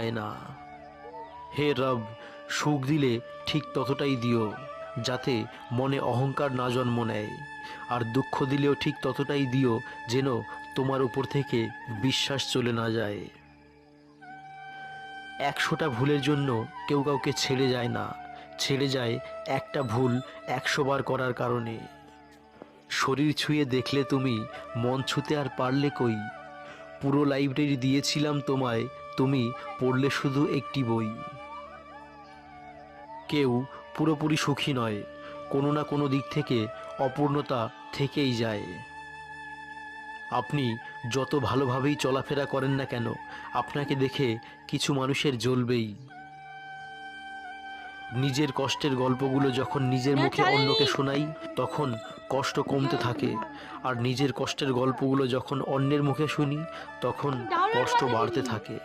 যায় না। হে রব, সুখ দিলে ঠিক ততটাই দিও যাতে মনে অহংকার না জন্ম নেয়, আর দুঃখ দিলেও ঠিক ততটাই দিও যেন তোমার উপর থেকে বিশ্বাস চলে না যায়। 100টা ভুলের জন্য কেউ কাউকে ছেড়ে যায় না, ছেড়ে যায় একটা ভুল 100 বার করার কারণে। শরীর ছুঁয়ে দেখলে তুমি, মন ছুঁতে আর পারলে কই? পুরো লাইব্রেরি দিয়েছিলাম তোমায়, তুমি পড়লে শুধু একটি বই। কেউ পুরোপুরি সুখী নয়, কোনো না কোনো দিক থেকে অপূর্ণতা থেকেই যায়। আপনি যত ভালোভাবেই চলাফেরা করেন না কেন, আপনাকে দেখে কিছু মানুষের জ্বলবেই। নিজের কষ্টের গল্পগুলো যখন নিজের মুখে অন্যকে শোনাই, তখন কষ্ট কমতে থাকে, আর নিজের কষ্টের গল্পগুলো যখন অন্যের মুখে শুনি, তখন কষ্ট বাড়তে থাকে।